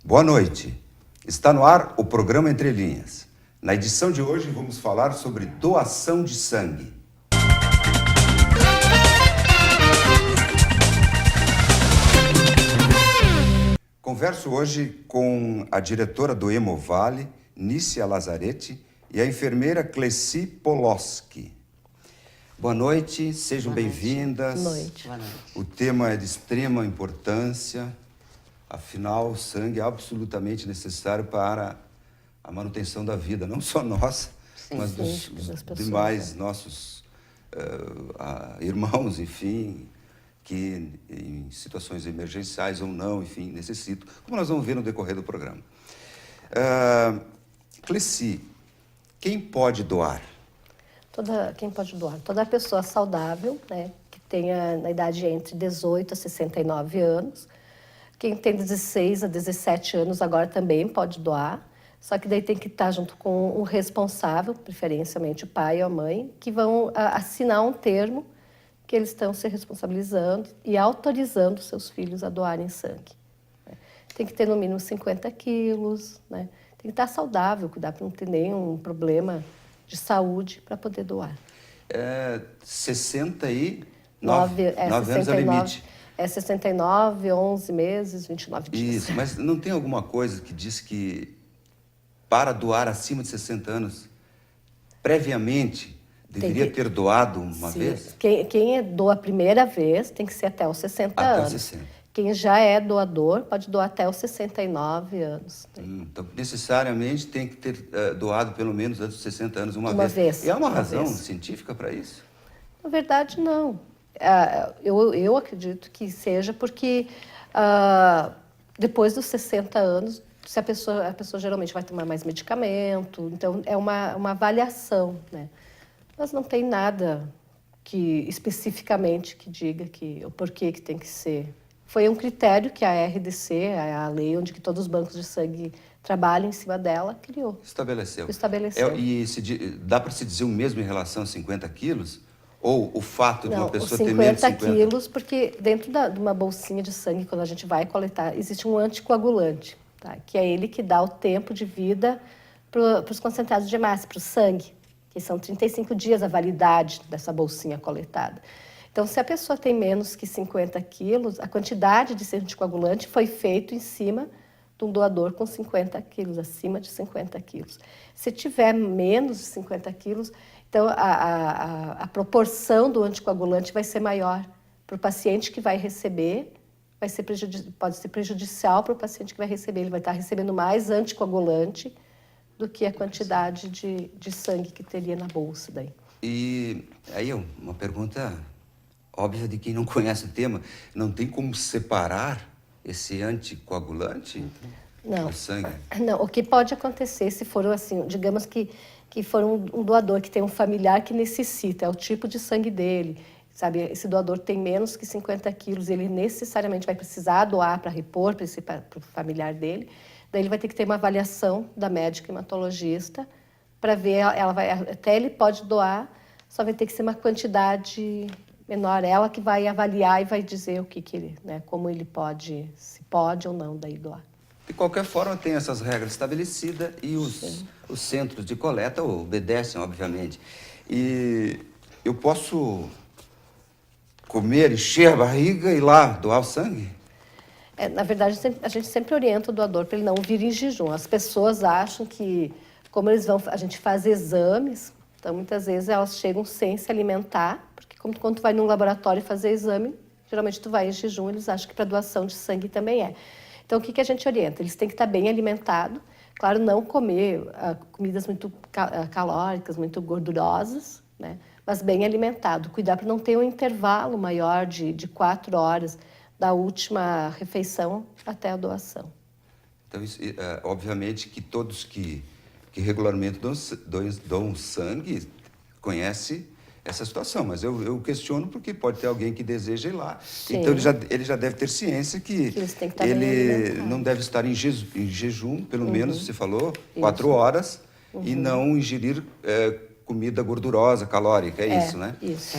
Boa noite. Está no ar o programa Entre Linhas. Na edição de hoje vamos falar sobre doação de sangue. Converso hoje com a diretora do Hemovale, Nícia Lazzaretti, e a enfermeira Cleci Poloski. Boa noite, sejam bem-vindas. Boa noite. O tema é de extrema importância. Afinal, o sangue é absolutamente necessário para a manutenção da vida, não só nossa, mas dos demais nossos irmãos, enfim, que em situações emergenciais ou não, enfim, necessitam, como nós vamos ver no decorrer do programa. Cleci, quem pode doar? Quem pode doar? Toda pessoa saudável, né, que tenha na idade entre 18 a 69 anos. Quem tem 16 a 17 anos agora também pode doar, só que daí tem que estar junto com o responsável, preferencialmente o pai ou a mãe, que vão assinar um termo que eles estão se responsabilizando e autorizando seus filhos a doarem sangue. Tem que ter no mínimo 50 quilos, né? Tem que estar saudável, cuidar para não ter nenhum problema de saúde para poder doar. 69 anos é o limite. É 69, 11 meses, 29 dias. Isso, mas não tem alguma coisa que diz que para doar acima de 60 anos, previamente, deveria ter doado uma vez? Quem doa a primeira vez tem que ser até os 60 anos. Até os 60. Quem já é doador pode doar até os 69 anos. Então, necessariamente tem que ter doado pelo menos antes dos 60 anos uma vez. E há uma razão científica para isso? Na verdade, não. Eu acredito que seja porque depois dos 60 anos, a pessoa geralmente vai tomar mais medicamento, então é uma avaliação, né? Mas não tem nada especificamente que diga o porquê que tem que ser. Foi um critério que a RDC, a lei onde que todos os bancos de sangue trabalham em cima dela, criou. Estabeleceu. E dá para se dizer o mesmo em relação a 50 quilos? Ou o fato de uma pessoa ter menos de 50 quilos, porque dentro de uma bolsinha de sangue, quando a gente vai coletar, existe um anticoagulante, tá? Que é ele que dá o tempo de vida para os concentrados de hemácia, para o sangue, que são 35 dias a validade dessa bolsinha coletada. Então, se a pessoa tem menos que 50 quilos, a quantidade de anticoagulante foi feita em cima de um doador com 50 quilos, acima de 50 quilos. Se tiver menos de 50 quilos, então a proporção do anticoagulante vai ser maior para o paciente que vai receber, pode ser prejudicial para o paciente que vai receber. Ele vai estar recebendo mais anticoagulante do que a quantidade de sangue que teria na bolsa daí. E aí uma pergunta óbvia de quem não conhece o tema, não tem como separar esse anticoagulante do sangue? Não, o que pode acontecer se for assim, digamos que for um doador que tem um familiar que necessita, é o tipo de sangue dele, sabe? Esse doador tem menos que 50 quilos, ele necessariamente vai precisar doar para repor para o familiar dele, daí ele vai ter que ter uma avaliação da médica hematologista para ver, até ele pode doar, só vai ter que ser uma quantidade menor, ela que vai avaliar e vai dizer o que ele, né, como ele pode, se pode ou não daí doar. De qualquer forma, tem essas regras estabelecidas e os centros de coleta obedecem, obviamente. E eu posso comer, encher a barriga e ir lá doar o sangue? Na verdade, a gente sempre orienta o doador para ele não vir em jejum. As pessoas acham que, como a gente faz exames, então muitas vezes elas chegam sem se alimentar, porque quando tu vai num laboratório fazer exame, geralmente tu vai em jejum, eles acham que para doação de sangue também é. Então, o que a gente orienta? Eles têm que estar bem alimentados, claro, não comer comidas muito calóricas, muito gordurosas, né? Mas bem alimentado. Cuidar para não ter um intervalo maior de 4 horas da última refeição até a doação. Então, obviamente que todos que regularmente dão sangue conhecem essa situação, mas eu questiono porque pode ter alguém que deseja ir lá. Sim. Então ele já deve ter ciência que ele não deve estar em jejum, pelo menos, você falou, 4 horas, e não ingerir comida gordurosa, calórica, isso, né? Isso.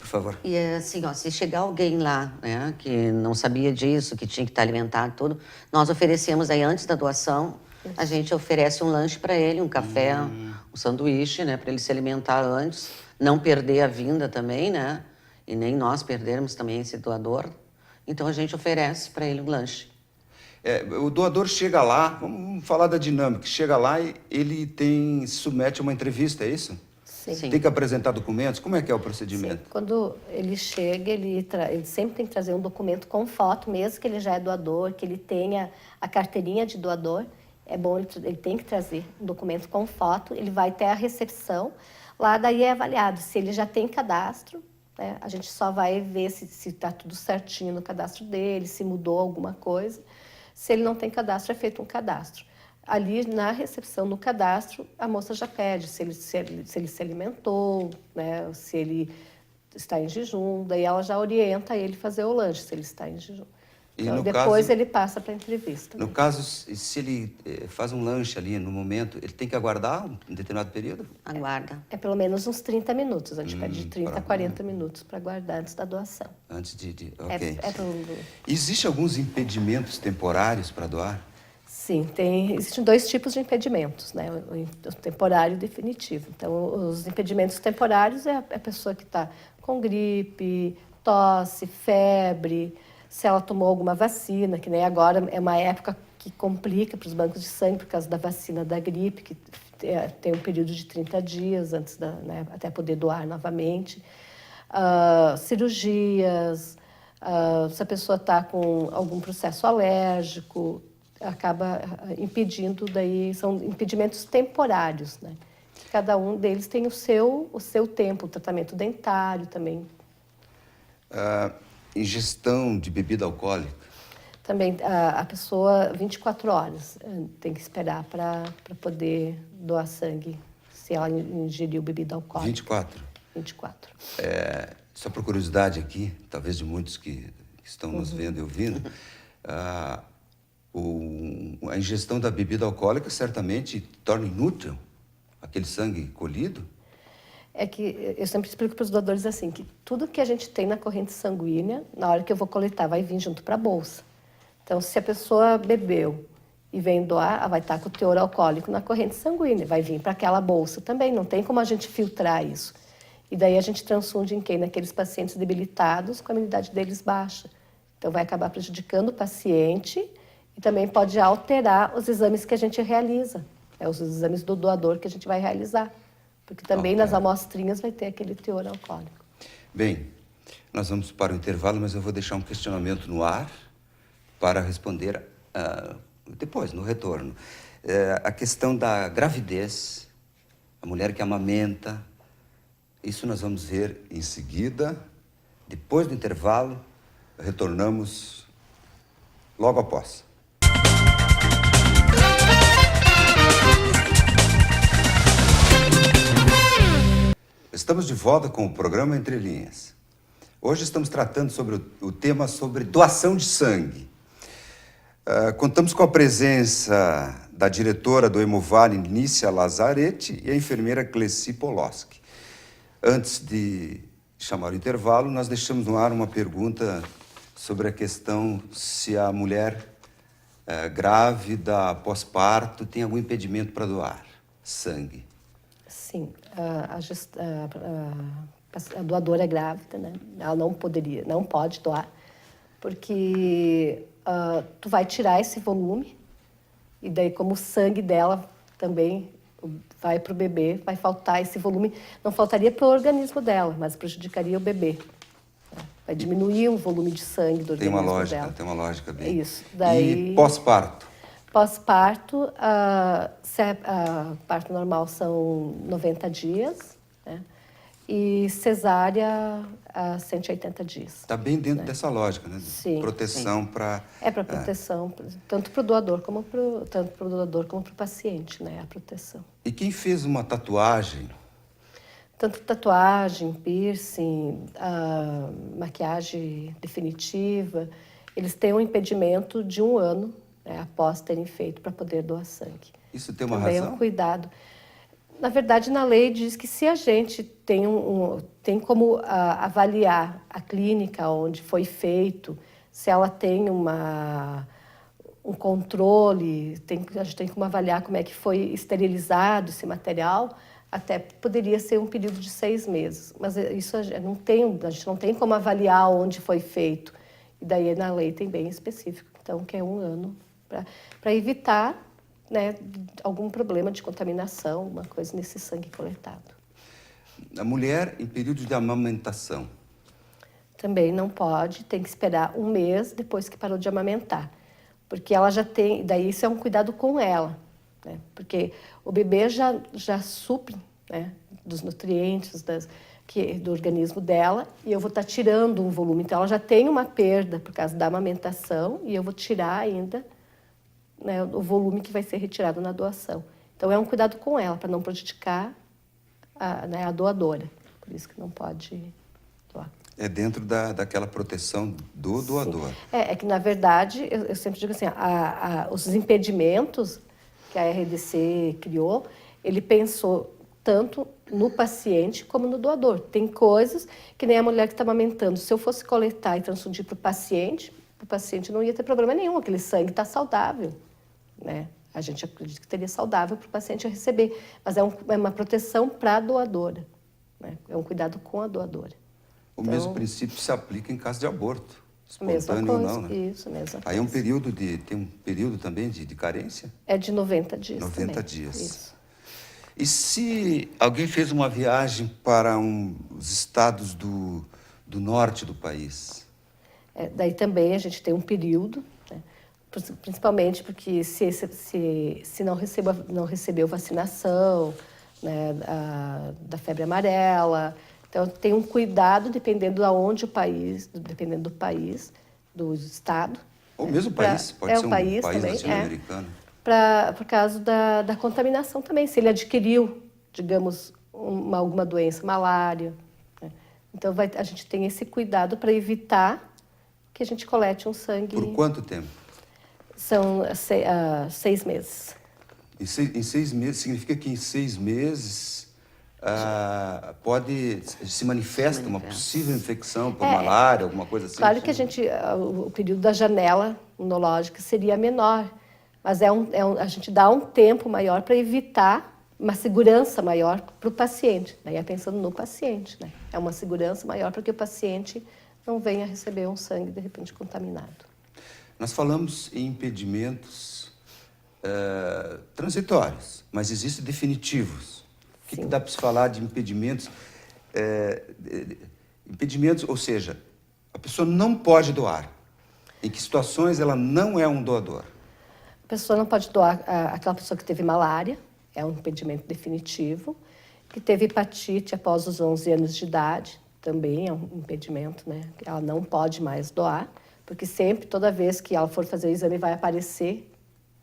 Por favor. E assim, ó, se chegar alguém lá, né, que não sabia disso, que tinha que estar alimentado, tudo, nós oferecemos aí antes da doação, a gente oferece um lanche para ele, um café, um sanduíche, né, para ele se alimentar antes, não perder a vinda também, né, e nem nós perdermos também esse doador. Então a gente oferece para ele um lanche. O doador chega lá, vamos falar da dinâmica, chega lá e ele se submete a uma entrevista, é isso? Sim. Sim. Tem que apresentar documentos? Como é que é o Sim. procedimento? Quando ele chega, ele sempre tem que trazer um documento com foto, mesmo que ele já é doador, que ele tenha a carteirinha de doador. É bom, ele tem que trazer um documento com foto, ele vai até a recepção. Lá daí é avaliado se ele já tem cadastro, né? A gente só vai ver se está tudo certinho no cadastro dele, se mudou alguma coisa. Se ele não tem cadastro, é feito um cadastro. Ali na recepção, no cadastro, a moça já pede se ele se alimentou, né? Se ele está em jejum, daí ela já orienta ele a fazer o lanche, se ele está em jejum. E Então, no depois caso- ele passa para a entrevista. No caso, se ele faz um lanche ali no momento, ele tem que aguardar um determinado período? Aguarda. É pelo menos uns 30 minutos, a gente pede de 30 a para- 40 minutos para guardar antes da doação. Antes Ok. É pro- Existem alguns impedimentos temporários para doar? Sim, existem dois tipos de impedimentos, né? O temporário e o definitivo. Então, os impedimentos temporários é a pessoa que está com gripe, tosse, febre, se ela tomou alguma vacina, que nem agora é uma época que complica para os bancos de sangue por causa da vacina da gripe, que tem um período de 30 dias antes né, até poder doar novamente. Cirurgias, se a pessoa está com algum processo alérgico, acaba impedindo, daí são impedimentos temporários, né? Cada um deles tem o seu tempo, o tratamento dentário também. Ingestão de bebida alcoólica? Também a pessoa 24 horas tem que esperar para poder doar sangue, se ela ingeriu bebida alcoólica. 24? 24. Só por curiosidade aqui, talvez de muitos que estão nos vendo e ouvindo, a ingestão da bebida alcoólica certamente torna inútil aquele sangue colhido? É que eu sempre explico para os doadores assim, que tudo que a gente tem na corrente sanguínea, na hora que eu vou coletar, vai vir junto para a bolsa. Então, se a pessoa bebeu e vem doar, ela vai estar com o teor alcoólico na corrente sanguínea, vai vir para aquela bolsa também, não tem como a gente filtrar isso. E daí a gente transfunde em quem? Naqueles pacientes debilitados com a imunidade deles baixa. Então, vai acabar prejudicando o paciente e também pode alterar os exames que a gente realiza, os exames do doador que a gente vai realizar. Porque também nas amostrinhas vai ter aquele teor alcoólico. Bem, nós vamos para o intervalo, mas eu vou deixar um questionamento no ar para responder depois, no retorno. A questão da gravidez, a mulher que amamenta, isso nós vamos ver em seguida. Depois do intervalo, retornamos logo após. Estamos de volta com o programa Entre Linhas. Hoje estamos tratando sobre o tema sobre doação de sangue. Contamos com a presença da diretora do Hemovale, Nícia Lazzaretti, e a enfermeira Cleci Poloski. Antes de chamar o intervalo, nós deixamos no ar uma pergunta sobre a questão se a mulher grávida, pós-parto, tem algum impedimento para doar sangue. Sim, a doadora é grávida, né? Ela não pode doar, porque tu vai tirar esse volume e daí como o sangue dela também vai para o bebê, vai faltar esse volume, não faltaria para o organismo dela, mas prejudicaria o bebê. Vai diminuir o volume de sangue do organismo dela. Tem uma lógica bem. É isso. Daí... E pós-parto? Pós-parto, parto normal são 90 dias, né? E cesárea a 180 dias. Está bem dentro dessa lógica, né? Sim. Proteção para... É para proteção, tanto para o doador como para o paciente, né? A proteção. E quem fez uma tatuagem? Tanto tatuagem, piercing, maquiagem definitiva, eles têm um impedimento de 1 ano, né, após terem feito para poder doar sangue. Isso tem uma Também razão? é um cuidado. Na verdade, na lei diz que se a gente tem, tem como avaliar a clínica onde foi feito, se ela tem um controle, a gente tem como avaliar como é que foi esterilizado esse material, até poderia ser um período de 6 meses. Mas isso a gente não tem como avaliar onde foi feito. E daí na lei tem bem específico, então, que é 1 ano, para evitar, né, algum problema de contaminação, uma coisa nesse sangue coletado. A mulher em período de amamentação. Também não pode, tem que esperar 1 mês depois que parou de amamentar. Porque ela já tem, daí isso é um cuidado com ela, né? Porque o bebê já supre, né, dos nutrientes do organismo dela, e eu vou estar tirando um volume. Então, ela já tem uma perda por causa da amamentação, e eu vou tirar ainda, né, o volume que vai ser retirado na doação. Então, é um cuidado com ela, para não prejudicar né, a doadora. Por isso que não pode doar. É dentro daquela proteção do doador. Sim. É que, na verdade, eu sempre digo assim, os impedimentos que a RDC criou, ele pensou tanto no paciente como no doador. Tem coisas que nem a mulher que está amamentando. Se eu fosse coletar e transfundir para o paciente não ia ter problema nenhum, aquele sangue está saudável, né? A gente acredita que teria saudável para o paciente receber, mas é uma proteção para a doadora, né? É um cuidado com a doadora. O mesmo princípio se aplica em caso de aborto, espontâneo mesma ou coisa, não, né? Isso, mesma Aí coisa. tem um período também de carência? É de 90 dias 90 também. dias. Isso. E se alguém fez uma viagem para os estados do norte do país? Daí também a gente tem um período, né? Principalmente porque se não recebeu vacinação, né, da febre amarela. Então, tem um cuidado dependendo do país, do estado. Ou mesmo o país, pode ser um país também, latino-americano. Por causa da contaminação também, se ele adquiriu, digamos, alguma doença, malária, né? Então, a gente tem esse cuidado para evitar que a gente colete um sangue. Por quanto tempo? São 6 meses. Em 6 meses, significa que em 6 meses se manifesta uma possível infecção por malária, alguma coisa assim? Claro que o período da janela imunológica seria menor, mas a gente dá um tempo maior para evitar uma segurança maior para o paciente. Daí é pensando no paciente, né? É uma segurança maior para que o paciente não venha receber um sangue de repente contaminado. Nós falamos em impedimentos transitórios, mas existem definitivos. O que dá para se falar de impedimentos? Impedimentos, ou seja, a pessoa não pode doar. Em que situações ela não é um doador? A pessoa não pode doar aquela pessoa que teve malária, é um impedimento definitivo, que teve hepatite após os 11 anos de idade, também é um impedimento, né? Ela não pode mais doar, porque sempre, toda vez que ela for fazer o exame, vai aparecer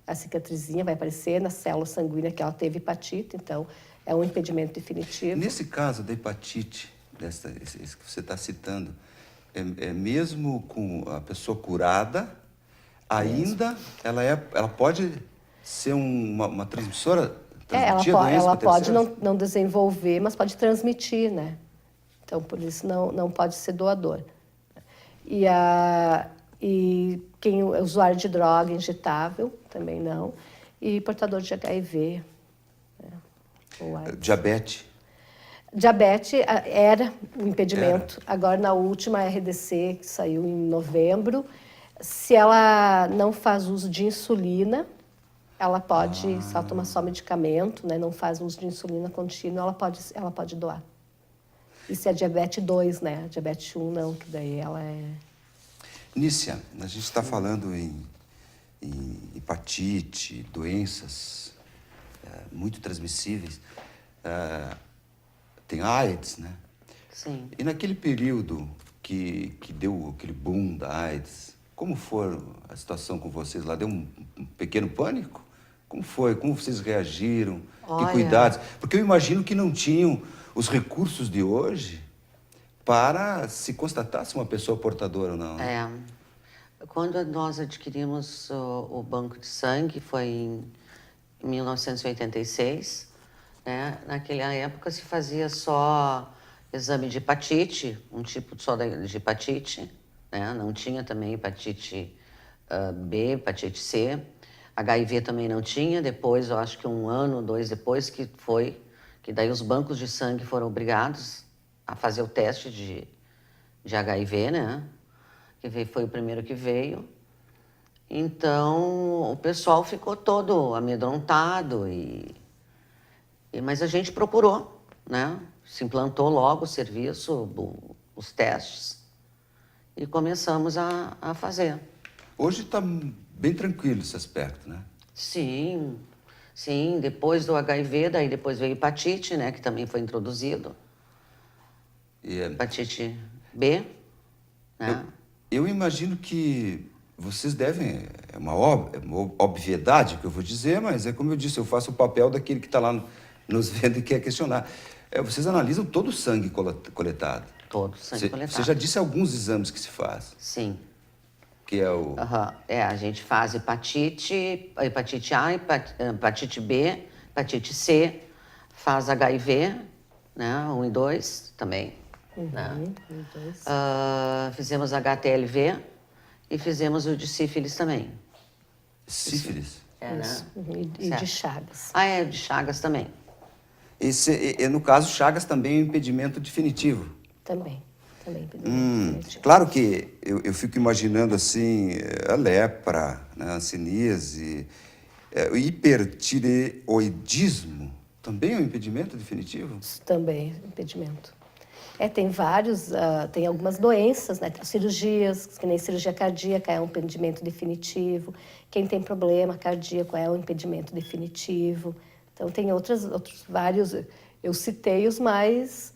a cicatrizinha, vai aparecer na célula sanguínea que ela teve hepatite, então é um impedimento definitivo. Nesse caso da hepatite, esse que você está citando, mesmo com a pessoa curada, ainda ela pode ser uma transmissora, transmitir a doença ela para pode terceiros? não desenvolver, mas pode transmitir, né? Então, por isso, não pode ser doador. E quem é usuário de droga injetável, também não. E portador de HIV. Diabetes? Diabetes era um impedimento. Agora, na última RDC, que saiu em novembro, se ela não faz uso de insulina, ela pode, se ela toma só medicamento, né, não faz uso de insulina contínua, ela pode doar. Isso é diabetes 2, né? Diabetes 1 não, que daí ela é... Nícia, a gente está falando em hepatite, doenças muito transmissíveis. Tem AIDS, né? Sim. E naquele período que deu aquele boom da AIDS, como foi a situação com vocês lá? Deu um pequeno pânico? Como foi? Como vocês reagiram? Olha... Que cuidados? Porque eu imagino que não tinham os recursos de hoje para se constatar se uma pessoa é portadora ou não. Né? Quando nós adquirimos o banco de sangue, foi em 1986, né? Naquela época se fazia só exame de hepatite, um tipo só de hepatite, né? Não tinha também hepatite B, hepatite C. HIV também não tinha. Depois, eu acho que 1 ano, 2 depois, que daí os bancos de sangue foram obrigados a fazer o teste de HIV, né? Foi o primeiro que veio. Então, o pessoal ficou todo amedrontado, mas a gente procurou, né? Se implantou logo o serviço, os testes, e começamos a fazer. Hoje está bem tranquilo esse aspecto, né? Sim, sim. Depois do HIV, daí depois veio hepatite, né? Que também foi introduzido. Hepatite B, né? Eu imagino que vocês devem, é uma obviedade que eu vou dizer, mas é como eu disse, eu faço o papel daquele que está lá nos vendo e quer questionar. Vocês analisam todo o sangue coletado. Todo sangue coletado. Você já disse alguns exames que se faz. Sim. Que é o... a gente faz hepatite A, hepatite B, hepatite C, faz HIV, né? 1 e 2 também. Né? 1 e 2. Fizemos HTLV e fizemos o de sífilis também. Sífilis? Né? E de Chagas. De Chagas também. No caso, Chagas também é um impedimento definitivo. Também impedimento definitivo. Claro que eu fico imaginando assim, a lepra, né, a hanseníase, o hipertireoidismo também é um impedimento definitivo? Isso também é impedimento. Tem vários, tem algumas doenças, né? Tem cirurgias, que nem cirurgia cardíaca é um impedimento definitivo. Quem tem problema cardíaco é um impedimento definitivo. Então, tem outros vários, eu citei os mais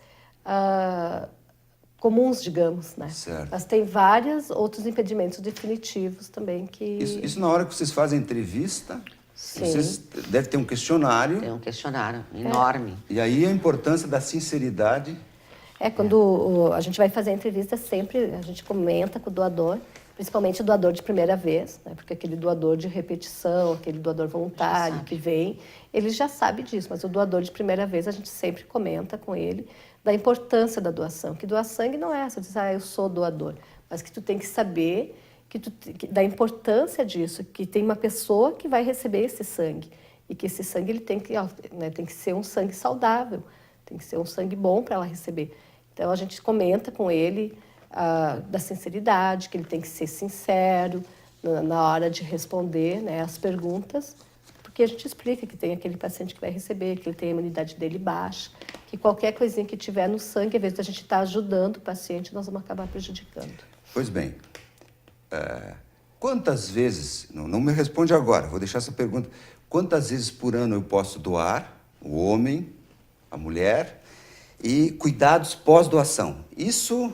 comuns, digamos, né? Certo. Mas tem vários outros impedimentos definitivos também que... Isso na hora que vocês fazem a entrevista, Sim. vocês devem ter um questionário. Tem um questionário enorme. E aí a importância da sinceridade... Quando a gente vai fazer a entrevista, sempre a gente comenta com o doador, principalmente o doador de primeira vez, né? Porque aquele doador de repetição, aquele doador voluntário que vem, ele já sabe disso, mas o doador de primeira vez a gente sempre comenta com ele da importância da doação, que doar sangue não é essa, diz, eu sou doador, mas que tu tem que saber da importância disso, que tem uma pessoa que vai receber esse sangue, e que esse sangue ele tem que ser um sangue saudável, tem que ser um sangue bom para ela receber. Então, a gente comenta com ele da sinceridade, que ele tem que ser sincero na hora de responder, né, as perguntas, porque a gente explica que tem aquele paciente que vai receber, que ele tem a imunidade dele baixa, que qualquer coisinha que tiver no sangue, ao invés de a gente estar ajudando o paciente, nós vamos acabar prejudicando. Pois bem, quantas vezes, não me responde agora, vou deixar essa pergunta, quantas vezes por ano eu posso doar, o homem, a mulher, e cuidados pós-doação? Isso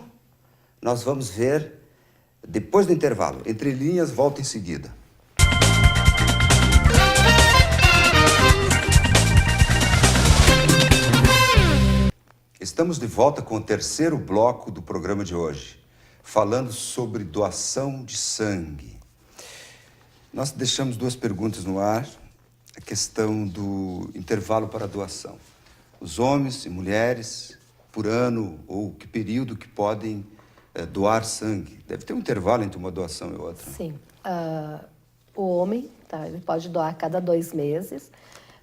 nós vamos ver depois do intervalo. Entre linhas, volta em seguida. Estamos de volta com o terceiro bloco do programa de hoje, falando sobre doação de sangue. Nós deixamos 2 perguntas no ar, a questão do intervalo para a doação. Os homens e mulheres, por ano, ou que período que podem doar sangue? Deve ter um intervalo entre uma doação e outra. Sim. O homem, ele pode doar a cada 2 meses,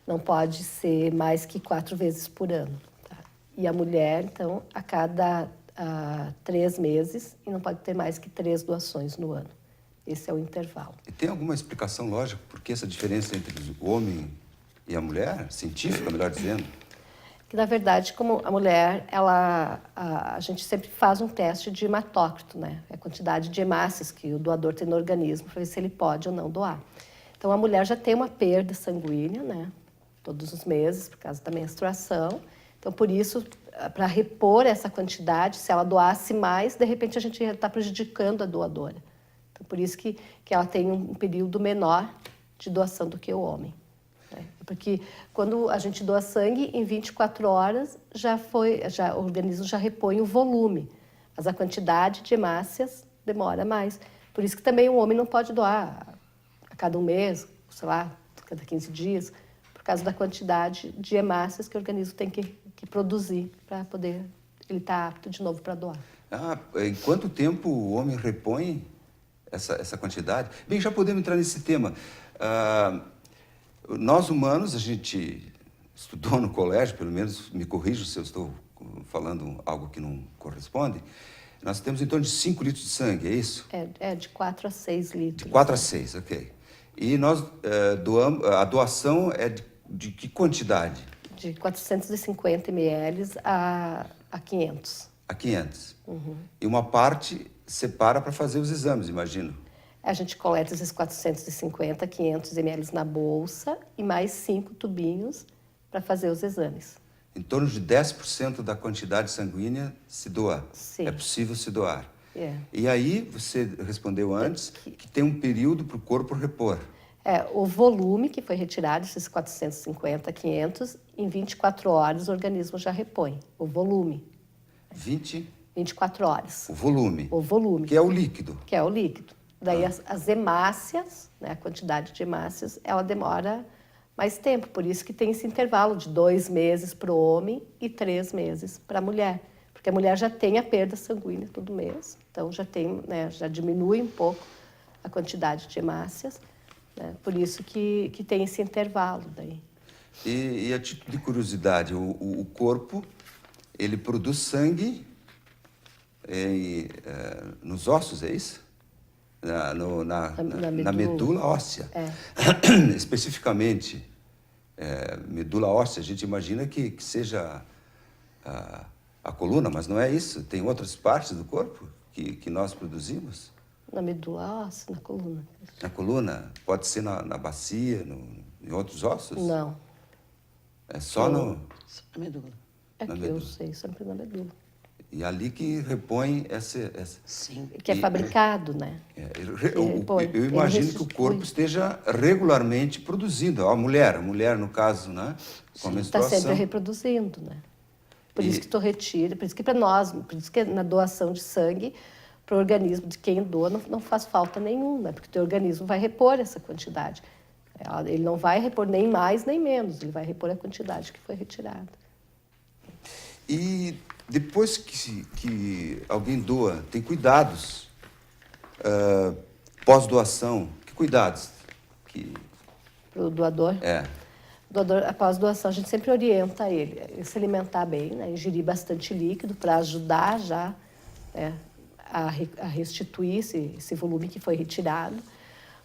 não pode ser mais que 4 vezes por ano. Tá? E a mulher, então, a cada 3 meses, e não pode ter mais que 3 doações no ano. Esse é o intervalo. E tem alguma explicação lógica por que essa diferença entre o homem e a mulher? Científica, melhor dizendo? Que, na verdade, como a mulher, a gente sempre faz um teste de hematócrito, né? A quantidade de hemácias que o doador tem no organismo, para ver se ele pode ou não doar. Então, a mulher já tem uma perda sanguínea, né? Todos os meses, por causa da menstruação. Então, por isso, para repor essa quantidade, se ela doasse mais, de repente a gente está prejudicando a doadora. Então, por isso que ela tem um período menor de doação do que o homem. Porque quando a gente doa sangue, em 24 horas o organismo já repõe o volume, mas a quantidade de hemácias demora mais. Por isso que também o homem não pode doar a cada 1 mês, sei lá, a cada 15 dias, por causa da quantidade de hemácias que o organismo tem que produzir para poder ele estar apto de novo para doar. Em quanto tempo o homem repõe essa quantidade? Bem, já podemos entrar nesse tema. Nós humanos, a gente estudou no colégio, pelo menos me corrijo se eu estou falando algo que não corresponde, nós temos em torno de 5 litros de sangue, é isso? De 4 a 6 litros. De 4 a 6, ok. E nós doamos, a doação é de que quantidade? De 450 ml a 500. A 500. E uma parte separa para fazer os exames, imagino. A gente coleta esses 450, 500 ml na bolsa e mais 5 tubinhos para fazer os exames. Em torno de 10% da quantidade sanguínea se doa. Sim. É possível se doar. É. E aí, você respondeu antes que tem um período para o corpo repor. O volume que foi retirado, esses 450, 500, em 24 horas o organismo já repõe. O volume. 24 horas. O volume. O volume. Que é o líquido. Que é o líquido. Daí as hemácias, né, a quantidade de hemácias, ela demora mais tempo. Por isso que tem esse intervalo de 2 meses para o homem e 3 meses para a mulher. Porque a mulher já tem a perda sanguínea todo mês. Então já tem, né, já diminui um pouco a quantidade de hemácias. Né, por isso que tem esse intervalo daí. E a título de curiosidade, o corpo, ele produz sangue nos ossos, é isso? Na medula óssea. Especificamente, medula óssea, a gente imagina que seja a coluna, mas não é isso. Tem outras partes do corpo que nós produzimos. Na medula óssea, na coluna. Na coluna? Pode ser na bacia, em outros ossos? Não. É só no... Só na medula. É que eu sei, sempre na medula. E ali que repõe essa... Sim. Que é fabricado, né? Eu imagino que o corpo esteja regularmente produzindo. A mulher, no caso, né? Com a menstruação. Está sempre reproduzindo, né? Por isso que tu retira, por isso que para nós, por isso que na doação de sangue, para o organismo de quem doa não faz falta nenhuma, porque o teu organismo vai repor essa quantidade. Ele não vai repor nem mais nem menos, ele vai repor a quantidade que foi retirada. E depois que alguém doa, tem cuidados pós-doação? Que cuidados? Para o doador? Doador, após doação, a gente sempre orienta ele a se alimentar bem, né? Ingerir bastante líquido para ajudar já, né, a restituir esse volume que foi retirado.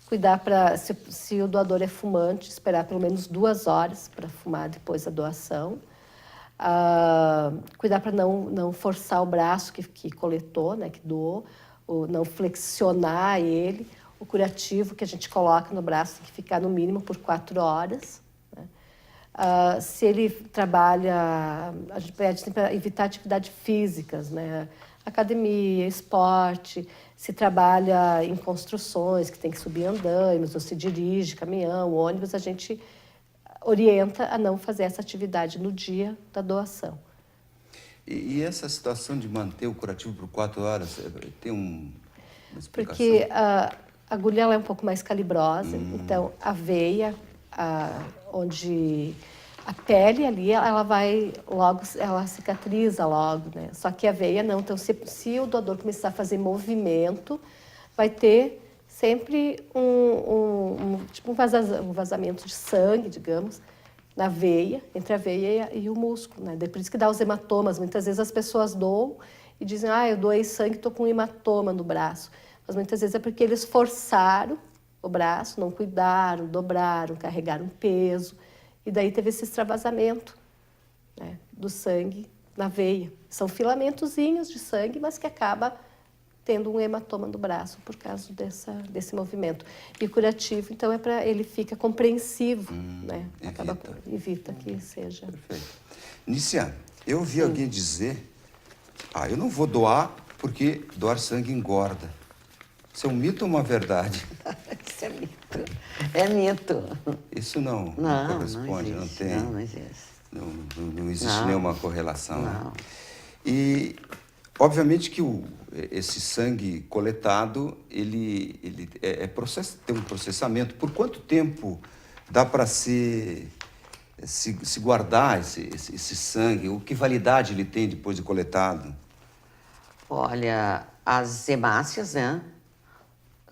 Cuidar para, se o doador é fumante, esperar pelo menos 2 horas para fumar depois da doação. Cuidar para não forçar o braço que coletou, né, que doou, ou não flexionar ele. O curativo que a gente coloca no braço tem que ficar no mínimo por 4 horas. Né? Se ele trabalha, a gente pede para evitar atividades físicas, né? Academia, esporte, se trabalha em construções, que tem que subir andaimes, ou se dirige, caminhão, ônibus, a gente orienta a não fazer essa atividade no dia da doação. E essa situação de manter o curativo por 4 horas, tem uma explicação? Porque a agulha ela é um pouco mais calibrosa, então a veia, onde a pele ali, ela vai logo, ela cicatriza logo, né? Só que a veia não. Então, se o doador começar a fazer movimento, vai ter sempre tipo um vazamento de sangue, digamos, na veia, entre a veia e o músculo, né? Por isso que dá os hematomas. Muitas vezes as pessoas doam e dizem, eu doei sangue, estou com um hematoma no braço. Mas muitas vezes é porque eles forçaram o braço, não cuidaram, dobraram, carregaram peso. E daí teve esse extravasamento, né, do sangue na veia. São filamentozinhos de sangue, mas que acaba tendo um hematoma no braço por causa desse movimento. E o curativo, então, ele fica compreensivo, né? Evita que seja. Perfeito. Nícia, eu ouvi alguém dizer, eu não vou doar porque doar sangue engorda. Isso é um mito ou uma verdade? Isso é mito. É mito. Isso não corresponde, não tem. Não existe. Não existe nenhuma correlação. Não. Né? E, obviamente, que esse sangue coletado, ele tem um processamento. Por quanto tempo dá para ser se guardar esse sangue? O que validade ele tem depois de coletado? Olha, as hemácias, né?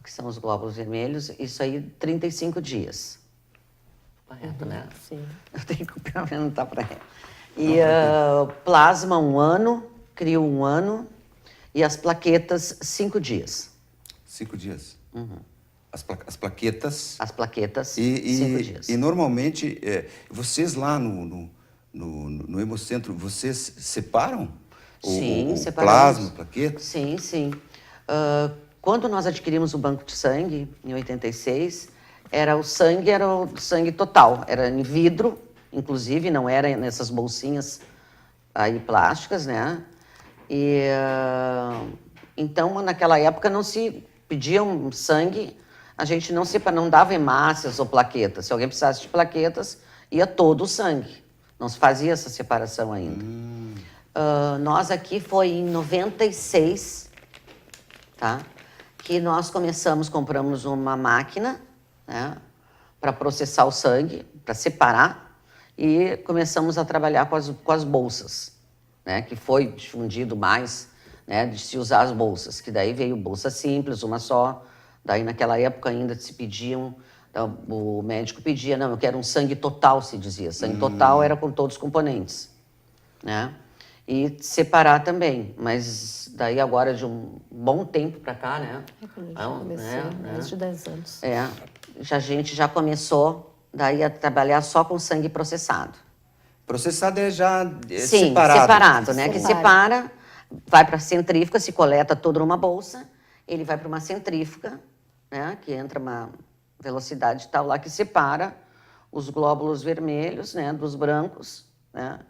Que são os glóbulos vermelhos, isso aí 35 dias. Correto, né? Sim. Eu tenho que perguntar para ela. E plasma 1 ano, crio 1 ano, e as plaquetas 5 dias. 5 dias. As plaquetas. As plaquetas 5 dias. E normalmente, vocês lá no Hemocentro, vocês separam? Sim, o separamos. plasma, plaquetas? Sim, sim. Quando nós adquirimos o banco de sangue, em 86, era o sangue total. Era em vidro, inclusive, não era nessas bolsinhas aí plásticas, né? E, então, naquela época, não se pedia um sangue, a gente não dava hemácias ou plaquetas. Se alguém precisasse de plaquetas, ia todo o sangue. Não se fazia essa separação ainda. Nós aqui foi em 96, tá? Que nós compramos uma máquina, né? Para processar o sangue, para separar, e começamos a trabalhar com as bolsas, né? Que foi difundido mais, né? De se usar as bolsas, que daí veio bolsa simples, uma só. Daí naquela época ainda se pediam, então, o médico pedia, não, eu quero um sangue total, se dizia. Sangue total era com todos os componentes, né? E separar também, mas daí agora de um bom tempo para cá, né? Quando eu comecei, mais de 10 anos. A gente já começou daí a trabalhar só com sangue processado. Processado é já Sim, separado. né? Que separa, vai para a centrífuga, se coleta tudo numa bolsa, ele vai para uma centrífuga, né? Que entra uma velocidade tal lá que separa os glóbulos vermelhos, né? Dos brancos, né?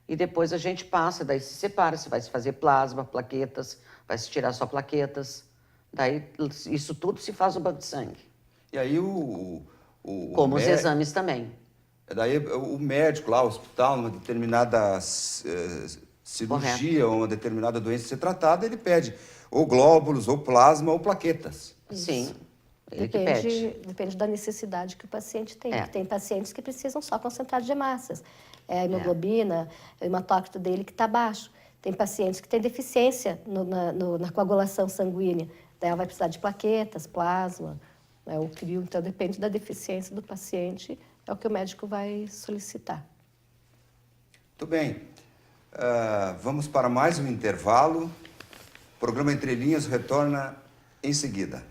E depois a gente passa, daí se separa, se vai se fazer plasma, plaquetas, vai se tirar só plaquetas. Daí isso tudo se faz no banco de sangue. E aí Como os exames também. Daí o médico lá, o hospital, numa determinada cirurgia ou uma determinada doença ser tratada, ele pede ou glóbulos, ou plasma, ou plaquetas. Sim, ele que pede. Depende da necessidade que o paciente tem. Tem pacientes que precisam só concentrado de hemácias. A hemoglobina, o hematócrito dele que está baixo. Tem pacientes que têm deficiência na coagulação sanguínea. Daí ela vai precisar de plaquetas, plasma, né, o crio. Então, depende da deficiência do paciente, é o que o médico vai solicitar. Muito bem. Vamos para mais um intervalo. O programa Entre Linhas retorna em seguida.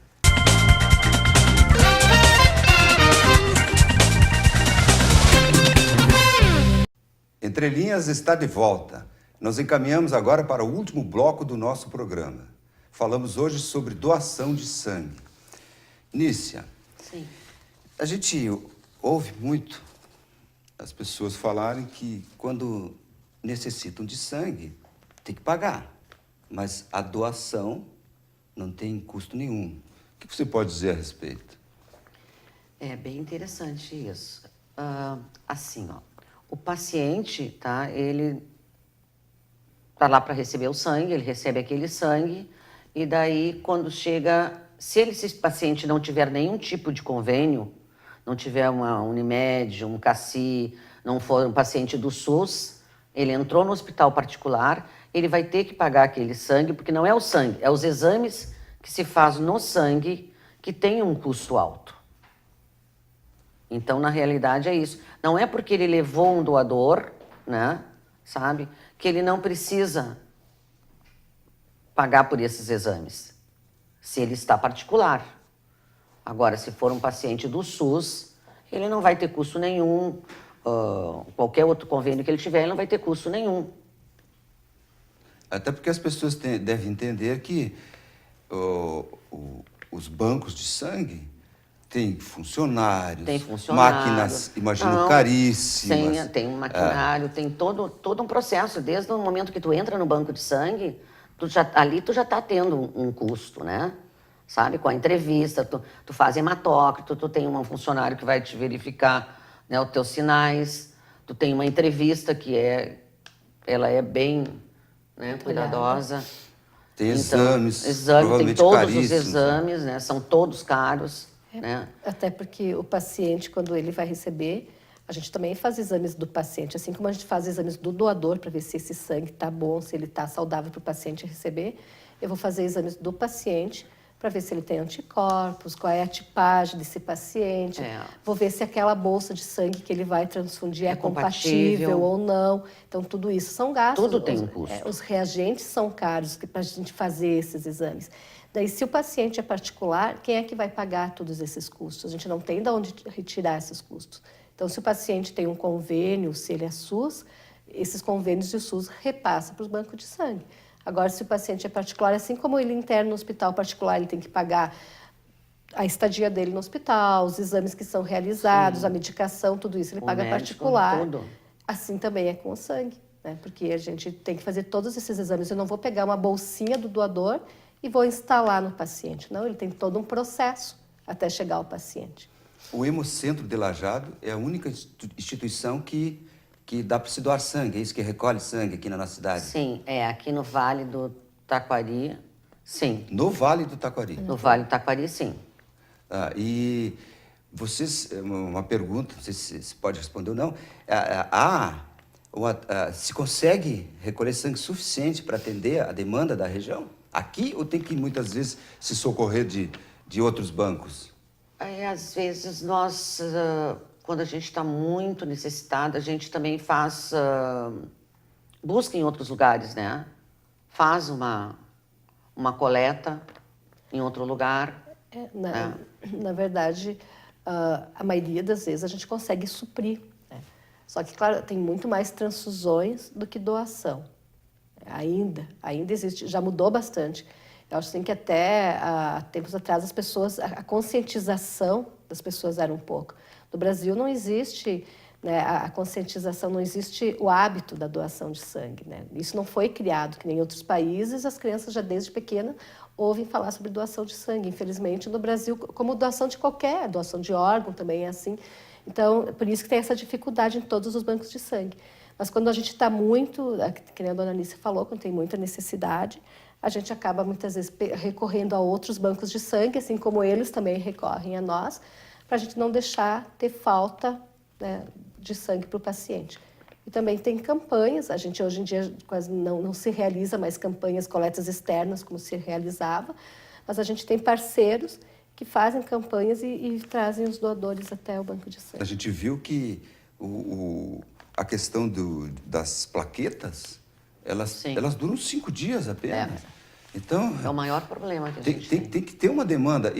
Entre Linhas está de volta. Nós encaminhamos agora para o último bloco do nosso programa. Falamos hoje sobre doação de sangue. Nícia, Sim. a gente ouve muito as pessoas falarem que quando necessitam de sangue, tem que pagar. Mas a doação não tem custo nenhum. O que você pode dizer a respeito? É bem interessante isso. Assim, ó, o paciente, tá? Ele tá lá para receber o sangue, ele recebe aquele sangue e daí quando chega, se esse paciente não tiver nenhum tipo de convênio, não tiver uma Unimed, um CACI, não for um paciente do SUS, ele entrou no hospital particular, ele vai ter que pagar aquele sangue, porque não é o sangue, é os exames que se faz no sangue que tem um custo alto. Então, na realidade, é isso. Não é porque ele levou um doador, né, sabe, que ele não precisa pagar por esses exames, se ele está particular. Agora, se for um paciente do SUS, ele não vai ter custo nenhum, qualquer outro convênio que ele tiver, ele não vai ter custo nenhum. Até porque as pessoas devem entender que os bancos de sangue têm funcionários, máquinas, imagino, caríssimas. Tem um maquinário, tem todo um processo. Desde o momento que tu entra no banco de sangue, ali tu já está tendo um custo, né? Sabe? Com a entrevista, tu faz hematócrito, tu tem um funcionário que vai te verificar, né, os teus sinais, tu tem uma entrevista que ela é bem, né, cuidadosa. Tem então, exames, tem todos caríssimos, os exames, né? São todos caros. Né? Até porque o paciente, quando ele vai receber A gente também faz exames do paciente, assim como a gente faz exames do doador para ver se esse sangue está bom, se ele está saudável para o paciente receber. Eu vou fazer exames do paciente para ver se ele tem anticorpos, qual é a tipagem desse paciente. Vou ver se aquela bolsa de sangue que ele vai transfundir é compatível ou não. Então, tudo isso são gastos. Tudo tem um custo. Os reagentes são caros para a gente fazer esses exames. Daí, se o paciente é particular, quem é que vai pagar todos esses custos? A gente não tem de onde retirar esses custos. Então, se o paciente tem um convênio, se ele é SUS, esses convênios de SUS repassam para os bancos de sangue. Agora, se o paciente é particular, assim como ele interna no hospital particular, ele tem que pagar a estadia dele no hospital, os exames que são realizados, a medicação, tudo isso, ele paga médico, particular. tudo. Assim também é com o sangue, né? Porque a gente tem que fazer todos esses exames. Eu não vou pegar uma bolsinha do doador e vou instalar no paciente. Não, ele tem todo um processo até chegar ao paciente. O Hemocentro de Lajeado é a única instituição que dá para se doar sangue, é isso que recolhe sangue aqui na nossa cidade? Sim, aqui no Vale do Taquari, sim. No Vale do Taquari? No Vale do Taquari, sim. E vocês, uma pergunta, não sei se pode responder ou não, se consegue recolher sangue suficiente para atender a demanda da região? Aqui ou tem que muitas vezes se socorrer de outros bancos? Às vezes nós, quando a gente está muito necessitado, a gente também faz, busca em outros lugares, né? Faz uma coleta em outro lugar. Na verdade, a maioria das vezes a gente consegue suprir, né? Só que, claro, tem muito mais transfusões do que doação. Ainda existe, já mudou bastante. Eu acho assim, que até há tempos atrás as pessoas, a conscientização das pessoas era um pouco. No Brasil não existe, né, a conscientização, não existe o hábito da doação de sangue, né? Isso não foi criado, que nem em outros países, as crianças já desde pequena ouvem falar sobre doação de sangue. Infelizmente, no Brasil, como doação de qualquer, doação de órgão também é assim. Então, por isso que tem essa dificuldade em todos os bancos de sangue. Mas quando a gente está muito, que nem a dona Alice falou, quando tem muita necessidade, a gente acaba muitas vezes recorrendo a outros bancos de sangue, assim como eles também recorrem a nós, para a gente não deixar ter falta, né, de sangue para o paciente. E também tem campanhas, a gente hoje em dia quase não se realiza mais campanhas, coletas externas como se realizava, mas a gente tem parceiros que fazem campanhas e trazem os doadores até o banco de sangue. A gente viu que a questão das plaquetas, elas duram 5 dias apenas. Então, é o maior problema que a gente tem que ter uma demanda.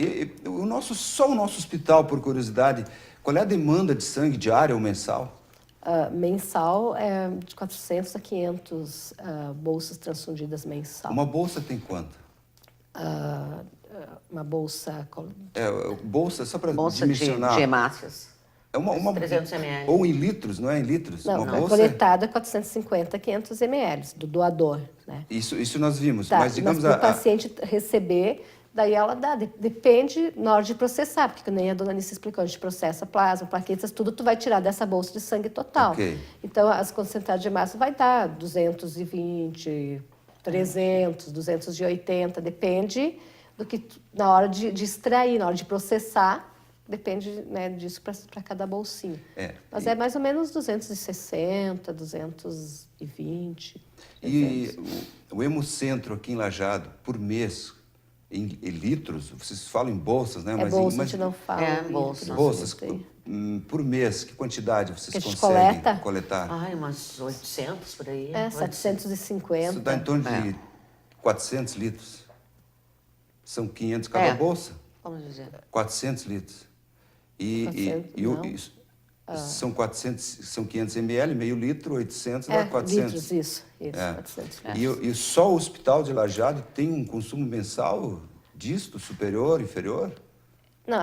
Só o nosso hospital, por curiosidade, qual é a demanda de sangue diária ou mensal? Mensal é de 400 a 500 bolsas transfundidas mensal. Uma bolsa tem quanto? Uma bolsa... Bolsa, só para bolsa dimensionar. de hemácias. É uma 300 ml. Ou em litros, não é em litros? Não, bolsa coletada 450 a 500 ml do doador, né? Isso nós vimos, Tá, mas digamos... Mas para o paciente receber, daí ela dá, depende na hora de processar, porque nem a dona Alice explicou, a gente processa plasma, plaquetas, tudo tu vai tirar dessa bolsa de sangue total. Okay. Então, as concentradas de hemácia vai dar 220, 300, 280, depende do que na hora de extrair, na hora de processar, depende, né, disso para cada bolsinha. Mas é mais ou menos 260, 220. E o Hemocentro aqui em Lajeado, por mês, em litros, vocês falam em bolsas, né? Bolsa, a gente não fala. Bolsas, por mês, que quantidade vocês que a gente conseguem coletar? Umas 800 por aí. 750. Isso dá em torno de 400 litros. São 500 cada bolsa? Vamos dizer. 400 litros. São 500 ml, meio litro, 800 dá 400. Litros, isso 400 litros. E só o Hospital de Lajeado tem um consumo mensal disto, superior, inferior? Não,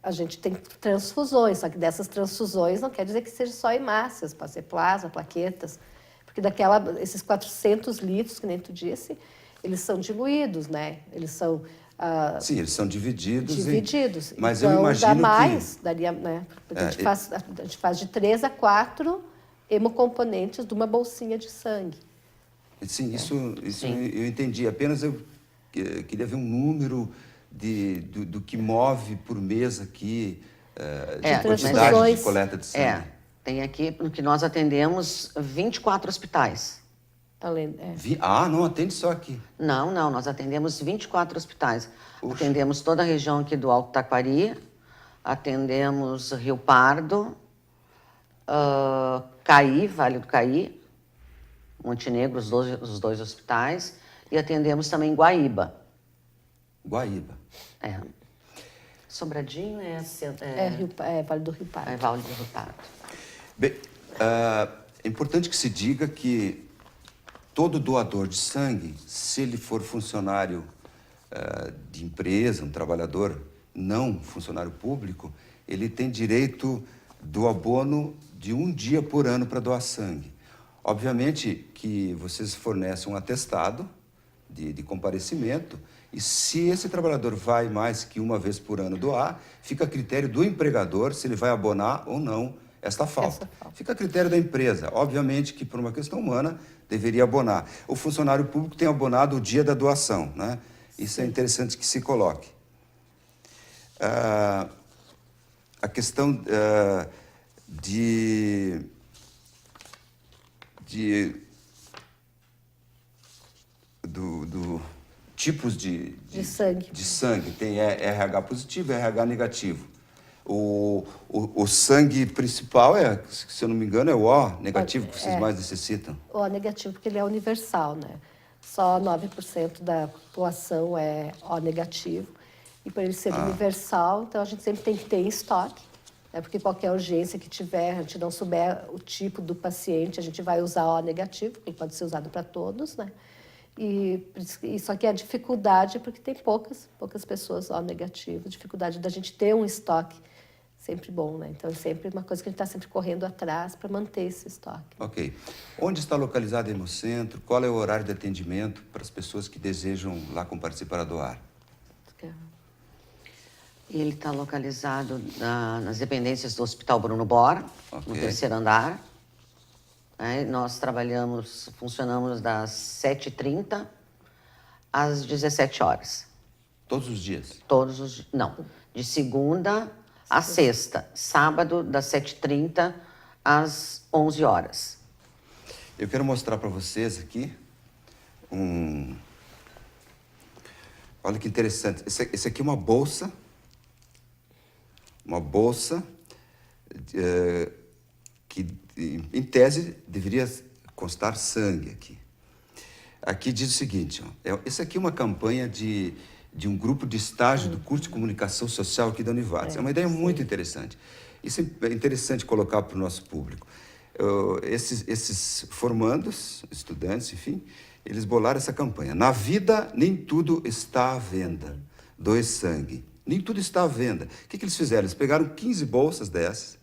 a gente tem transfusões, só que dessas transfusões não quer dizer que seja só hemácias, pode ser plasma, plaquetas, porque esses 400 litros, que nem tu disse, eles são diluídos, né? Eles são... Sim, eles são divididos. Mas então, eu imagino dá mais, daria, né? Porque a gente faz de 3 a 4 hemocomponentes de uma bolsinha de sangue. Sim, isso eu entendi. Apenas eu queria ver um número do que move por mês aqui, de quantidade de coleta de sangue. Tem aqui, no que nós atendemos 24 hospitais. Além, Não atende só aqui. Não, nós atendemos 24 hospitais. Puxa. Atendemos toda a região aqui do Alto Taquari, atendemos Rio Pardo, Caí, Vale do Caí, Montenegro, os dois hospitais, e atendemos também Guaíba. Guaíba. É. Sobradinho é Vale do Rio Pardo. É Vale do Rio Pardo. Bem, é importante que se diga que todo doador de sangue, se ele for funcionário de empresa, um trabalhador não funcionário público, ele tem direito do abono de 1 dia por ano para doar sangue. Obviamente que vocês fornecem um atestado de comparecimento e se esse trabalhador vai mais que 1 vez por ano doar, fica a critério do empregador se ele vai abonar ou não esta falta. Fica a critério da empresa. Obviamente que por uma questão humana deveria abonar. O funcionário público tem abonado o dia da doação, né? Isso é interessante que se coloque. A questão do tipos de sangue. Tem RH positivo e RH negativo. O sangue principal se eu não me engano, é o O negativo que vocês mais necessitam. O O negativo, porque ele é universal, né? Só 9% da população é O negativo. E por ele ser universal, então a gente sempre tem que ter em estoque. Né? Porque qualquer urgência que tiver, a gente não souber o tipo do paciente, a gente vai usar O negativo, que pode ser usado para todos, né? E só que a dificuldade, porque tem poucas pessoas O negativo, dificuldade da gente ter um estoque sempre bom, né? Então é sempre uma coisa que a gente está sempre correndo atrás para manter esse estoque. Ok. Onde está localizado o Hemocentro? Qual é o horário de atendimento para as pessoas que desejam lá comparecer para doar? Ele está localizado nas dependências do Hospital Bruno Bor, no 3º andar. Nós funcionamos das 7h30 às 17 horas. Todos os dias? Não, de segunda a sexta. Sábado, das 7h30 às 11 horas. Eu quero mostrar para vocês aqui Olha que interessante. Esse aqui é uma bolsa. Uma bolsa que, em tese, deveria constar sangue aqui. Aqui diz o seguinte, essa aqui é uma campanha de um grupo de estágio do curso de comunicação social aqui da Univates. É uma ideia muito interessante. Isso é interessante colocar para o nosso público. Esses formandos, estudantes, enfim, eles bolaram essa campanha. Na vida, nem tudo está à venda. Doe sangue. Nem tudo está à venda. O que eles fizeram? Eles pegaram 15 bolsas dessas.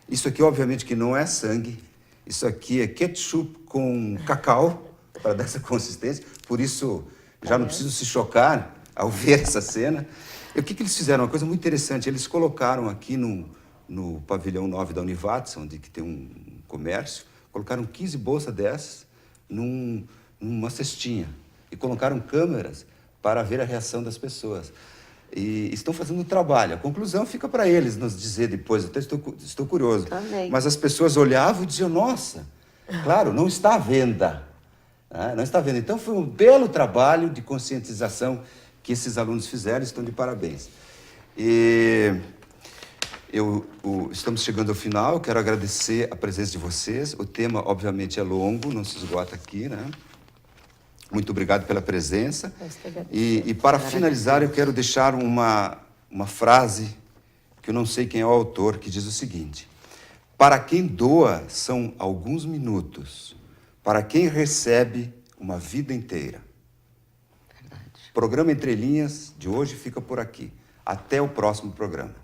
Isso aqui, obviamente, que não é sangue. Isso aqui é ketchup com cacau, para dar essa consistência. Por isso, já não preciso se chocar ao ver essa cena. E o que eles fizeram? Uma coisa muito interessante. Eles colocaram aqui no pavilhão 9 da Univates, onde que tem um comércio, colocaram 15 bolsas dessas numa cestinha. E colocaram câmeras para ver a reação das pessoas. E estão fazendo o trabalho. A conclusão fica para eles nos dizer depois. Até estou curioso. Também. Mas as pessoas olhavam e diziam, nossa, claro, não está à venda. Não está à venda. Então foi um belo trabalho de conscientização que esses alunos fizeram. Estão de parabéns. Estamos chegando ao final. Eu quero agradecer a presença de vocês. O tema, obviamente, é longo, não se esgota aqui, né? Muito obrigado pela presença. E para finalizar, eu quero deixar uma frase que eu não sei quem é o autor, que diz o seguinte: para quem doa são alguns minutos, para quem recebe uma vida inteira. Verdade. Programa Entre Linhas de hoje fica por aqui. Até o próximo programa.